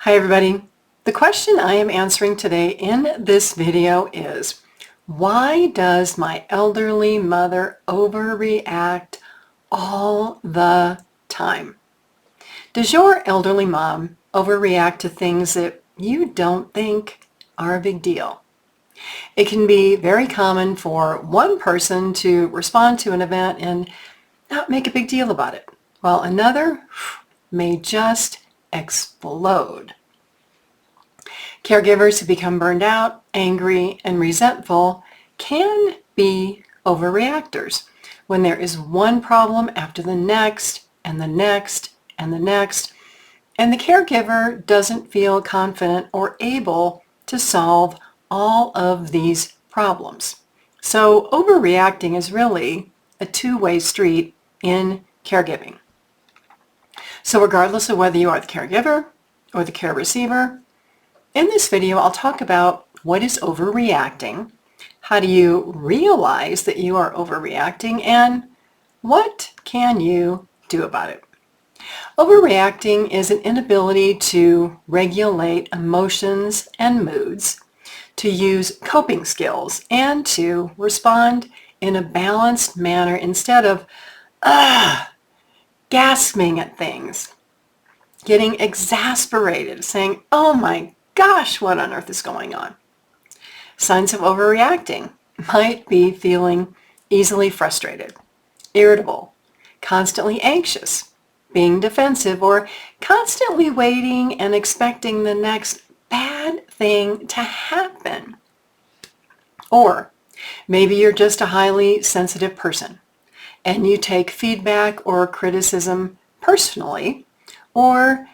Hi everybody. The question I am answering today in this video is, why does my elderly mother overreact all the time? Does your elderly mom overreact to things that you don't think are a big deal? It can be very common for one person to respond to an event and not make a big deal about it, while another may just explode. Caregivers who become burned out, angry, and resentful can be overreactors when there is one problem after the next and the next and the next, and the caregiver doesn't feel confident or able to solve all of these problems. So overreacting is really a two-way street in caregiving. So regardless of whether you are the caregiver or the care receiver, in this video I'll talk about what is overreacting, how do you realize that you are overreacting, and what can you do about it. Overreacting is an inability to regulate emotions and moods, to use coping skills, and to respond in a balanced manner instead of gasping at things, getting exasperated, saying, "Oh my gosh, what on earth is going on?" Signs of overreacting might be feeling easily frustrated, irritable, constantly anxious, being defensive, or constantly waiting and expecting the next bad thing to happen. Or maybe you're just a highly sensitive person and you take feedback or criticism personally, or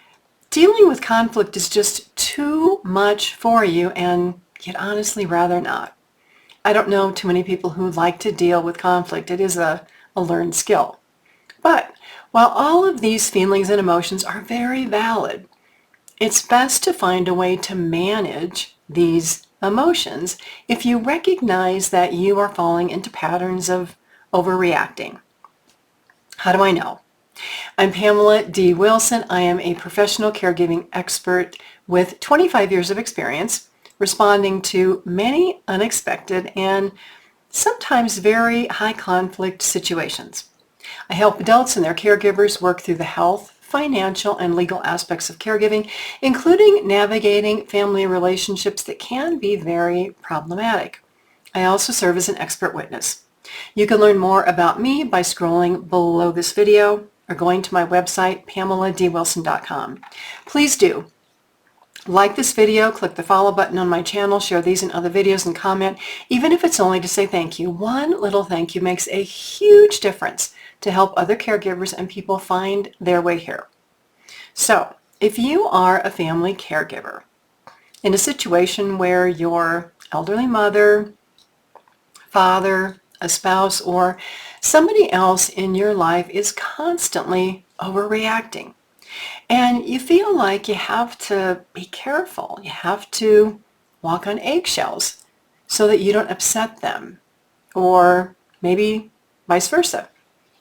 dealing with conflict is just too much for you and you'd honestly rather not. I don't know too many people who like to deal with conflict. It is a learned skill. But while all of these feelings and emotions are very valid, it's best to find a way to manage these emotions if you recognize that you are falling into patterns of overreacting. How do I know? I'm Pamela D Wilson. I am a professional caregiving expert with 25 years of experience responding to many unexpected and sometimes very high conflict situations. I help adults and their caregivers work through the health, financial, and legal aspects of caregiving, including navigating family relationships that can be very problematic. I also serve as an expert witness. You can learn more about me by scrolling below this video or going to my website, PamelaDWilson.com. Please do like this video, click the follow button on my channel, share these and other videos, and comment, even if it's only to say thank you. One little thank you makes a huge difference to help other caregivers and people find their way here. So, if you are a family caregiver in a situation where your elderly mother, father, a spouse, or somebody else in your life is constantly overreacting, and you feel like you have to be careful, you have to walk on eggshells so that you don't upset them, or maybe vice versa.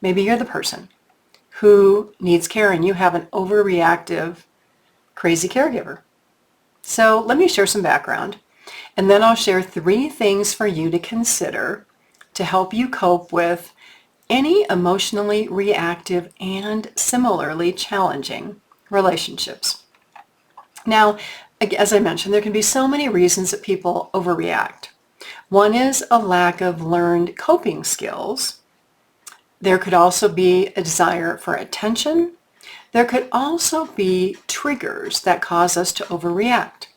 Maybe you're the person who needs care and you have an overreactive, crazy caregiver. So let me share some background, and then I'll share 3 things for you to consider to help you cope with any emotionally reactive and similarly challenging relationships. Now, as I mentioned, there can be so many reasons that people overreact. One is a lack of learned coping skills. There could also be a desire for attention. There could also be triggers that cause us to overreact.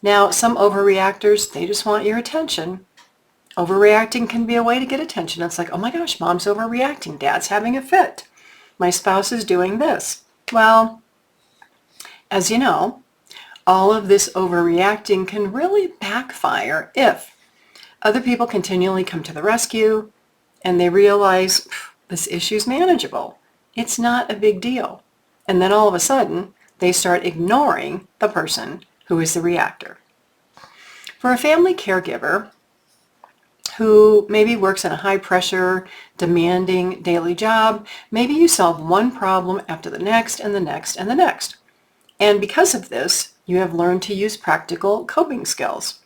Now, some overreactors, they just want your attention. Overreacting can be a way to get attention. It's like, oh my gosh, mom's overreacting. Dad's having a fit. My spouse is doing this. Well, as you know, all of this overreacting can really backfire if other people continually come to the rescue and they realize this issue is manageable. It's not a big deal. And then all of a sudden, they start ignoring the person who is the reactor. For a family caregiver who maybe works in a high-pressure, demanding daily job, maybe you solve one problem after the next and the next and the next. And because of this, you have learned to use practical coping skills.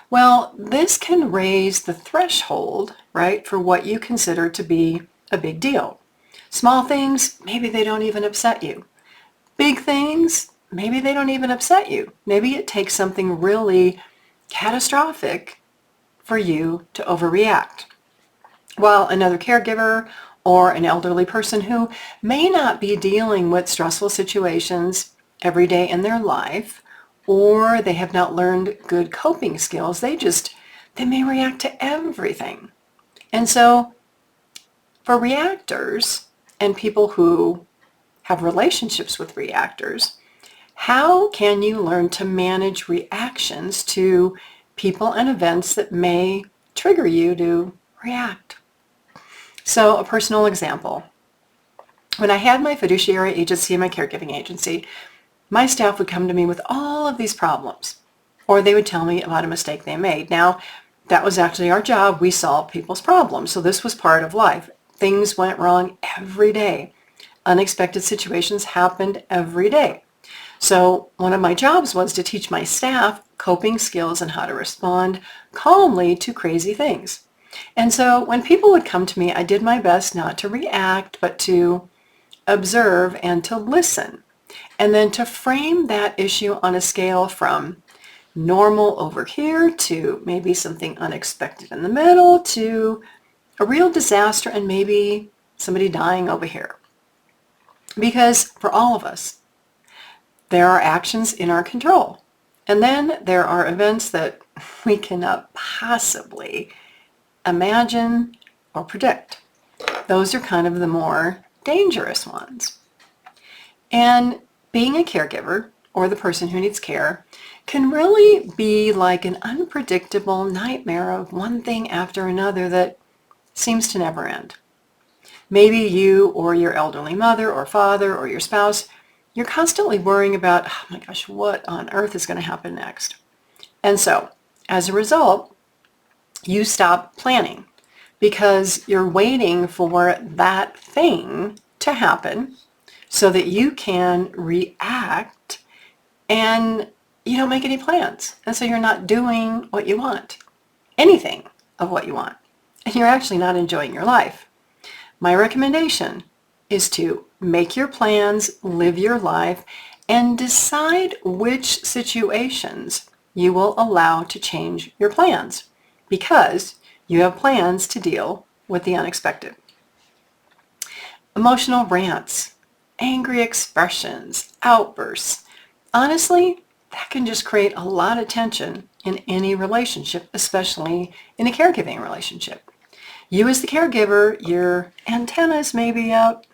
Well, this can raise the threshold, right, for what you consider to be a big deal. Small things, maybe they don't even upset you. Big things, maybe they don't even upset you. Maybe it takes something really catastrophic for you to overreact. While another caregiver or an elderly person who may not be dealing with stressful situations every day in their life, or they have not learned good coping skills, they may react to everything. And so for reactors and people who have relationships with reactors, how can you learn to manage reactions to people and events that may trigger you to react? So a personal example. When I had my fiduciary agency and my caregiving agency, my staff would come to me with all of these problems, or they would tell me about a mistake they made. Now, that was actually our job. We solved people's problems. So this was part of life. Things went wrong every day. Unexpected situations happened every day. So one of my jobs was to teach my staff coping skills and how to respond calmly to crazy things. And so when people would come to me, I did my best not to react, but to observe and to listen. And then to frame that issue on a scale from normal over here to maybe something unexpected in the middle to a real disaster and maybe somebody dying over here. Because for all of us, there are actions in our control. And then there are events that we cannot possibly imagine or predict. Those are kind of the more dangerous ones. And being a caregiver, or the person who needs care, can really be like an unpredictable nightmare of one thing after another that seems to never end. Maybe you or your elderly mother or father or your spouse, you're constantly worrying about, oh my gosh, what on earth is going to happen next? And so, as a result, you stop planning because you're waiting for that thing to happen so that you can react, and you don't make any plans. And so you're not doing what you want, anything of what you want. And you're actually not enjoying your life. My recommendation is to make your plans, live your life, and decide which situations you will allow to change your plans, because you have plans to deal with the unexpected. Emotional rants, angry expressions, outbursts. Honestly, that can just create a lot of tension in any relationship, especially in a caregiving relationship. You as the caregiver, your antennas may be up.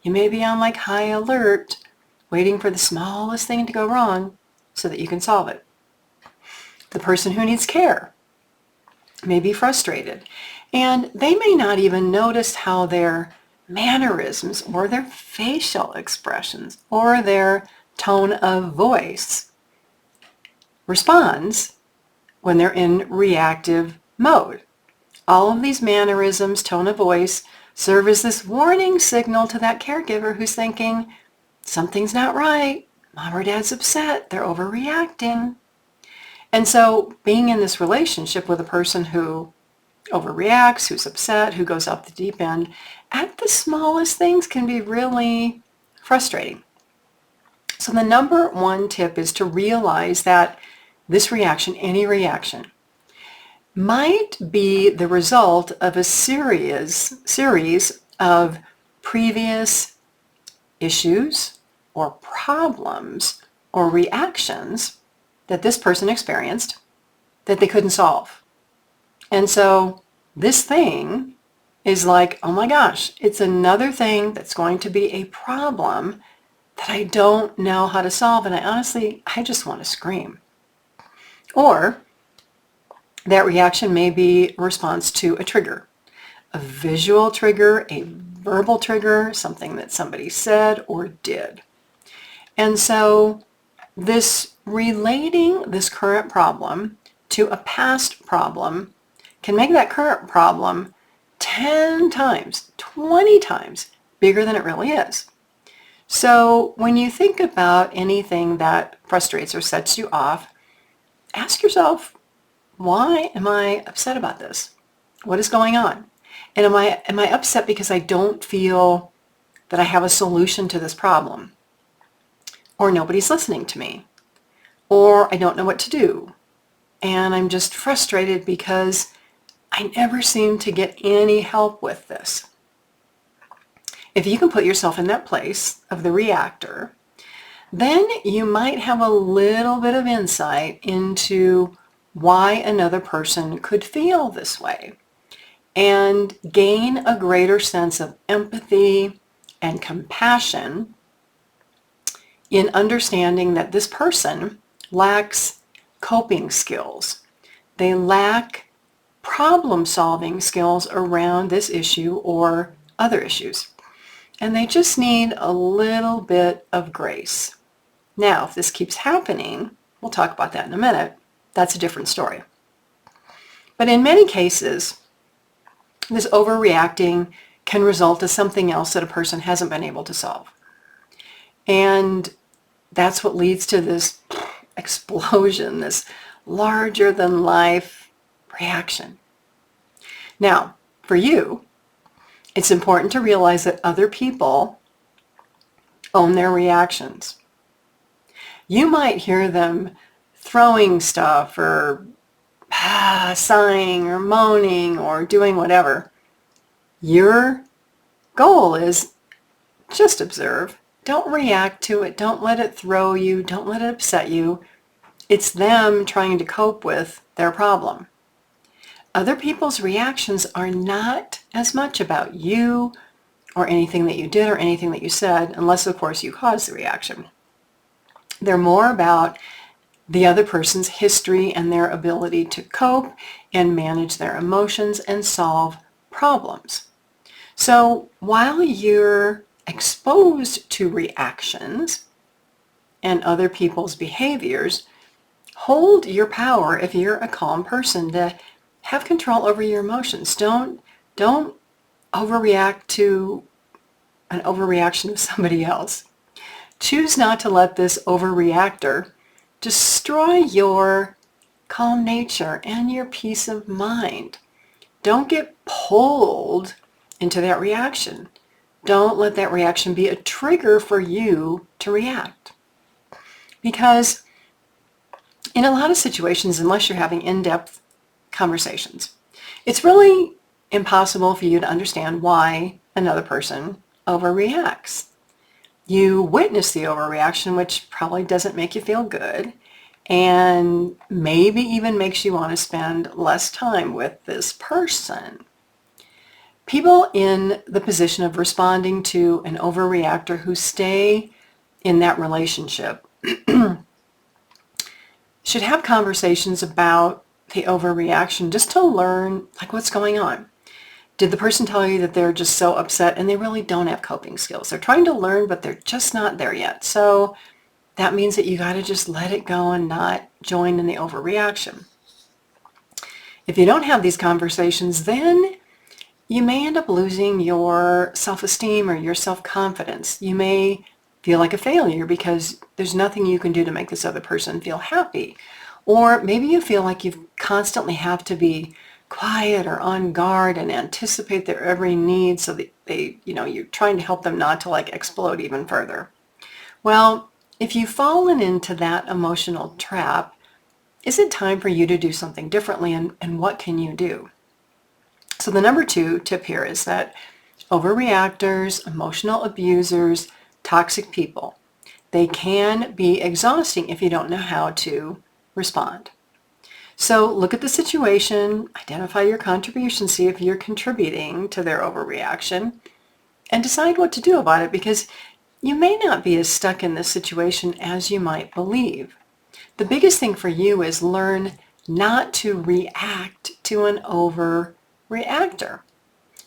You may be on like high alert, waiting for the smallest thing to go wrong so that you can solve it. The person who needs care may be frustrated, and they may not even notice how their mannerisms or their facial expressions or their tone of voice responds when they're in reactive mode. All of these mannerisms, tone of voice, serve as this warning signal to that caregiver who's thinking, something's not right, mom or dad's upset, they're overreacting. And so being in this relationship with a person who overreacts, who's upset, who goes off the deep end, at the smallest things can be really frustrating. So the number one tip is to realize that this reaction, any reaction, might be the result of a series of previous issues or problems or reactions that this person experienced that they couldn't solve. And so this thing is like, oh my gosh, it's another thing that's going to be a problem that I don't know how to solve. And I just want to scream. Or that reaction may be a response to a trigger, a visual trigger, a verbal trigger, something that somebody said or did. And so this relating this current problem to a past problem can make that current problem 10 times, 20 times bigger than it really is. So when you think about anything that frustrates or sets you off, ask yourself, why am I upset about this? What is going on? And am I upset because I don't feel that I have a solution to this problem? Or nobody's listening to me? Or I don't know what to do? And I'm just frustrated because I never seem to get any help with this. If you can put yourself in that place of the reactor, then you might have a little bit of insight into why another person could feel this way and gain a greater sense of empathy and compassion in understanding that this person lacks coping skills. They lack problem-solving skills around this issue or other issues. And they just need a little bit of grace. Now, if this keeps happening, we'll talk about that in a minute, that's a different story. But in many cases, this overreacting can result to something else that a person hasn't been able to solve. And that's what leads to this explosion, this larger than life reaction. Now, for you, it's important to realize that other people own their reactions. You might hear them throwing stuff or sighing or moaning or doing whatever. Your goal is just observe. Don't react to it. Don't let it throw you. Don't let it upset you. It's them trying to cope with their problem. Other people's reactions are not as much about you or anything that you did or anything that you said, unless, of course, you caused the reaction. They're more about the other person's history and their ability to cope and manage their emotions and solve problems. So while you're exposed to reactions and other people's behaviors, hold your power if you're a calm person to have control over your emotions. Don't overreact to an overreaction of somebody else. Choose not to let this overreactor destroy your calm nature and your peace of mind. Don't get pulled into that reaction. Don't let that reaction be a trigger for you to react. Because in a lot of situations, unless you're having in-depth conversations, it's really impossible for you to understand why another person overreacts. You witness the overreaction, which probably doesn't make you feel good, and maybe even makes you want to spend less time with this person. People in the position of responding to an overreactor who stay in that relationship should have conversations about the overreaction just to learn what's going on. Did the person tell you that they're just so upset and they really don't have coping skills? They're trying to learn, but they're just not there yet. So that means that you got to just let it go and not join in the overreaction. If you don't have these conversations, then you may end up losing your self-esteem or your self-confidence. You may feel like a failure because there's nothing you can do to make this other person feel happy. Or maybe you feel like you constantly have to be quiet or on guard and anticipate their every need so that you're trying to help them not to explode even further. Well, if you've fallen into that emotional trap, is it time for you to do something differently, and what can you do? So the number 2 tip here is that overreactors, emotional abusers, toxic people, they can be exhausting if you don't know how to respond. So look at the situation, identify your contribution, see if you're contributing to their overreaction, and decide what to do about it, because you may not be as stuck in this situation as you might believe. The biggest thing for you is learn not to react to an overreactor.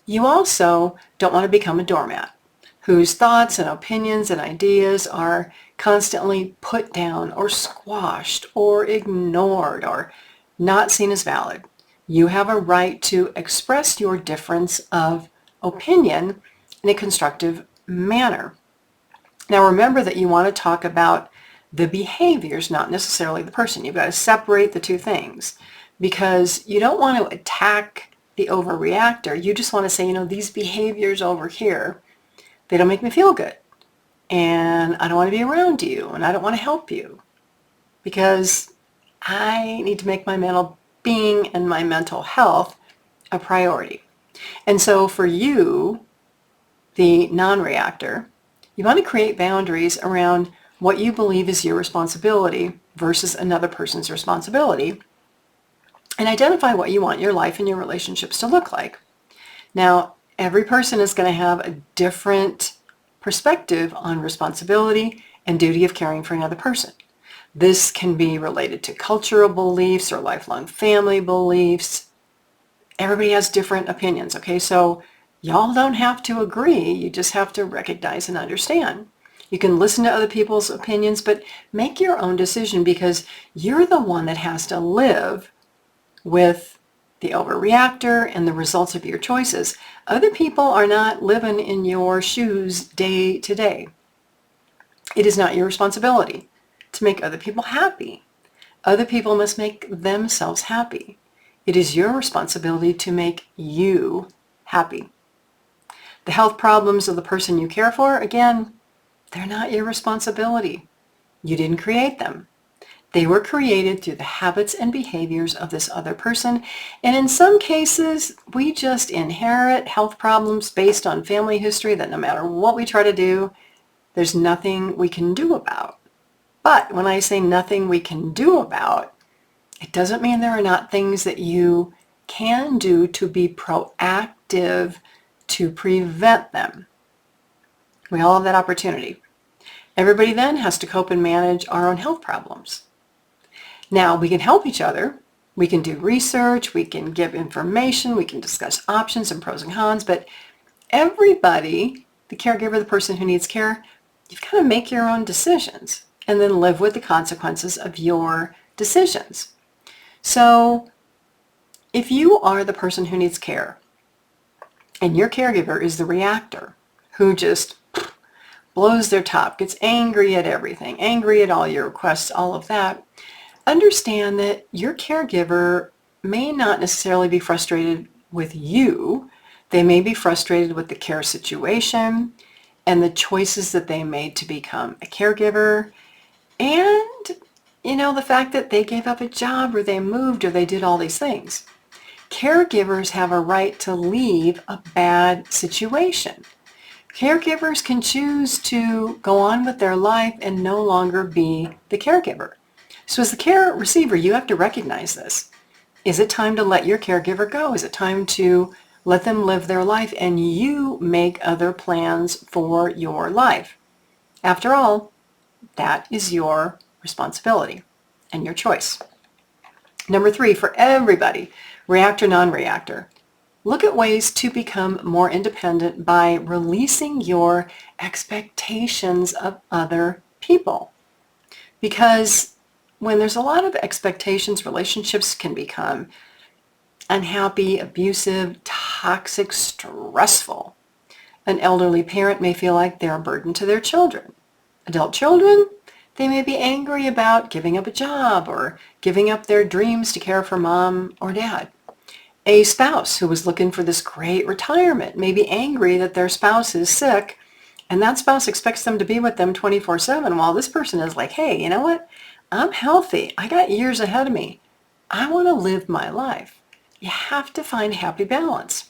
You also don't want to become a doormat whose thoughts and opinions and ideas are constantly put down or squashed or ignored or not seen as valid. You have a right to express your difference of opinion in a constructive manner. Now remember that you want to talk about the behaviors, not necessarily the person. You've got to separate the two things because you don't want to attack the overreactor. You just want to say, these behaviors over here, they don't make me feel good. And I don't want to be around you, and I don't want to help you because I need to make my mental being and my mental health a priority. And so for you, the non-reactor, you want to create boundaries around what you believe is your responsibility versus another person's responsibility, and identify what you want your life and your relationships to look like. Now, every person is going to have a different perspective on responsibility and duty of caring for another person. This can be related to cultural beliefs or lifelong family beliefs. Everybody has different opinions, okay? So y'all don't have to agree. You just have to recognize and understand. You can listen to other people's opinions, but make your own decision because you're the one that has to live with the overreactor and the results of your choices. Other people are not living in your shoes day to day. It is not your responsibility to make other people happy. Other people must make themselves happy. It is your responsibility to make you happy. The health problems of the person you care for, again, they're not your responsibility. You didn't create them. They were created through the habits and behaviors of this other person. And in some cases, we just inherit health problems based on family history that no matter what we try to do, there's nothing we can do about. But when I say nothing we can do about, it doesn't mean there are not things that you can do to be proactive to prevent them. We all have that opportunity. Everybody then has to cope and manage our own health problems. Now, we can help each other. We can do research. We can give information. We can discuss options and pros and cons. But everybody, the caregiver, the person who needs care, you've got to make your own decisions and then live with the consequences of your decisions. So if you are the person who needs care and your caregiver is the reactor who just blows their top, gets angry at everything, angry at all your requests, all of that, understand that your caregiver may not necessarily be frustrated with you. They may be frustrated with the care situation and the choices that they made to become a caregiver. And, the fact that they gave up a job or they moved or they did all these things. Caregivers have a right to leave a bad situation. Caregivers can choose to go on with their life and no longer be the caregiver. So as the care receiver, you have to recognize this. Is it time to let your caregiver go? Is it time to let them live their life and you make other plans for your life? After all, that is your responsibility and your choice. Number 3, for everybody, reactor, non-reactor, look at ways to become more independent by releasing your expectations of other people. Because when there's a lot of expectations, relationships can become unhappy, abusive, toxic, stressful. An elderly parent may feel like they're a burden to their children. Adult children, they may be angry about giving up a job or giving up their dreams to care for mom or dad. A spouse who was looking for this great retirement may be angry that their spouse is sick and that spouse expects them to be with them 24/7 while this person is like, hey, you know what? I'm healthy. I got years ahead of me. I want to live my life. You have to find happy balance.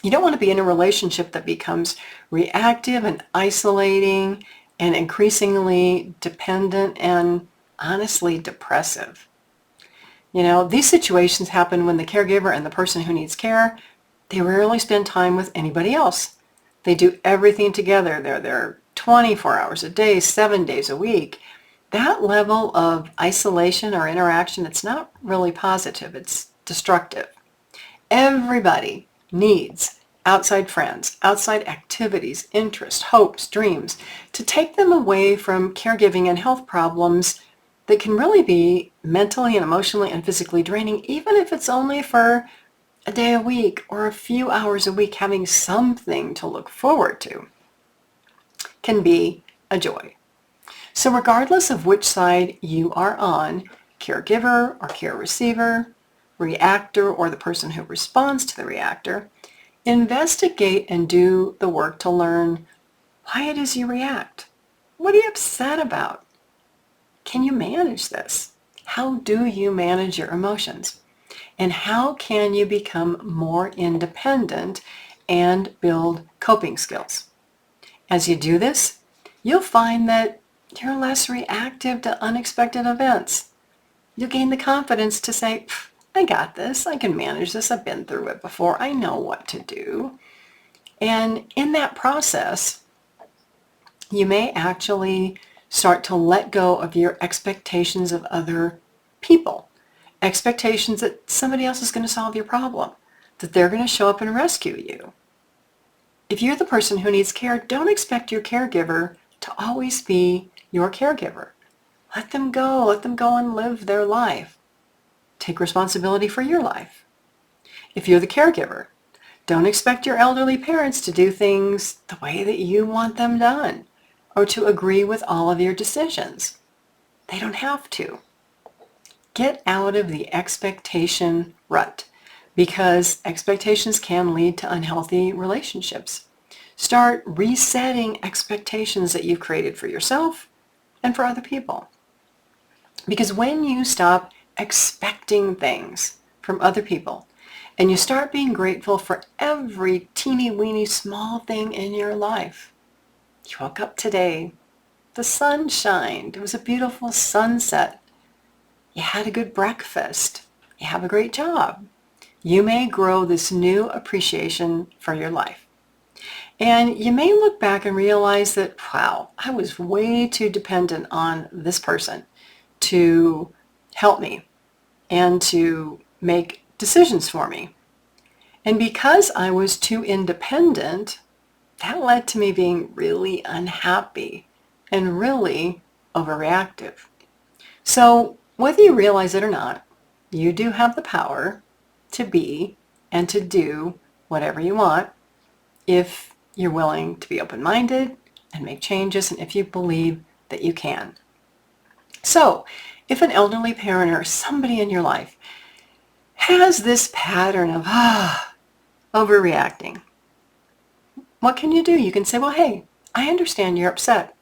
You don't want to be in a relationship that becomes reactive and isolating and increasingly dependent and honestly depressive. These situations happen when the caregiver and the person who needs care, they rarely spend time with anybody else. They do everything together. They're there 24 hours a day, 7 days a week. That level of isolation or interaction, it's not really positive. It's destructive. Everybody needs outside friends, outside activities, interests, hopes, dreams, to take them away from caregiving and health problems that can really be mentally and emotionally and physically draining, even if it's only for a day a week or a few hours a week, having something to look forward to. can be a joy. So regardless of which side you are on, caregiver or care receiver, reactor or the person who responds to the reactor, investigate and do the work to learn why it is you react. What are you upset about? Can you manage this? How do you manage your emotions? And how can you become more independent and build coping skills? As you do this, you'll find that you're less reactive to unexpected events. You'll gain the confidence to say, I got this, I can manage this, I've been through it before, I know what to do. And in that process, you may actually start to let go of your expectations of other people. Expectations that somebody else is going to solve your problem, that they're going to show up and rescue you. If you're the person who needs care, don't expect your caregiver to always be your caregiver. Let them go and live their life. Take responsibility for your life. If you're the caregiver, don't expect your elderly parents to do things the way that you want them done or to agree with all of your decisions. They don't have to. Get out of the expectation rut because expectations can lead to unhealthy relationships. Start resetting expectations that you've created for yourself and for other people. Because when you stop expecting things from other people and you start being grateful for every teeny weeny small thing in your life. You woke up today, the sun shined, it was a beautiful sunset. You had a good breakfast. You have a great job. You may grow this new appreciation for your life. And you may look back and realize that, wow, I was way too dependent on this person to help me and to make decisions for me. And because I was too independent, that led to me being really unhappy and really overreactive. So whether you realize it or not, you do have the power to be and to do whatever you want if you're willing to be open-minded and make changes and if you believe that you can. So if an elderly parent or somebody in your life has this pattern of overreacting, what can you do? You can say, well, hey, I understand you're upset.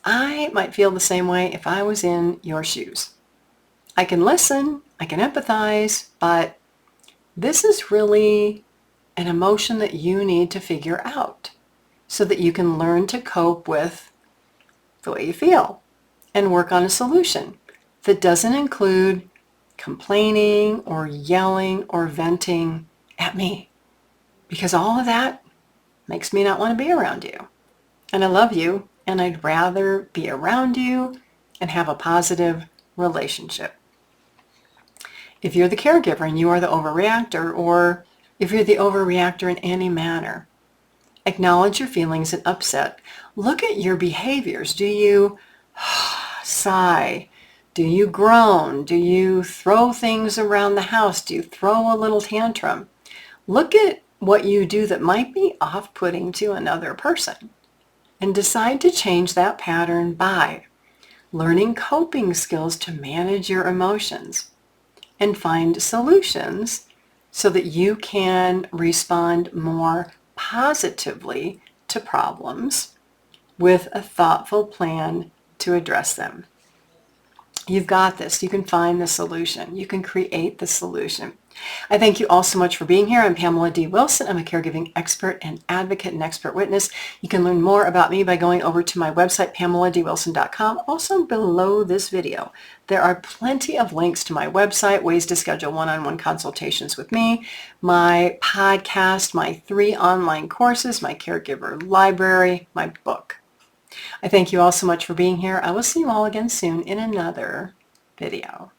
I might feel the same way if I was in your shoes. I can listen, I can empathize, but this is really an emotion that you need to figure out so that you can learn to cope with the way you feel and work on a solution that doesn't include complaining or yelling or venting at me, because all of that makes me not want to be around you. And I love you, and I'd rather be around you and have a positive relationship. If you're the caregiver and you are the overreactor, or if you're the overreactor in any manner, acknowledge your feelings and upset. Look at your behaviors. Do you sigh? Do you groan? Do you throw things around the house? Do you throw a little tantrum? Look at what you do that might be off-putting to another person and decide to change that pattern by learning coping skills to manage your emotions and find solutions so that you can respond more positively to problems with a thoughtful plan to address them. You've got this. You can find the solution. You can create the solution. I thank you all so much for being here. I'm Pamela D Wilson. I'm a caregiving expert and advocate and expert witness. You can learn more about me by going over to my website, PamelaDWilson.com. Also below this video, there are plenty of links to my website, ways to schedule one-on-one consultations with me, my podcast, my 3 online courses, my caregiver library, my book. I thank you all so much for being here. I will see you all again soon in another video.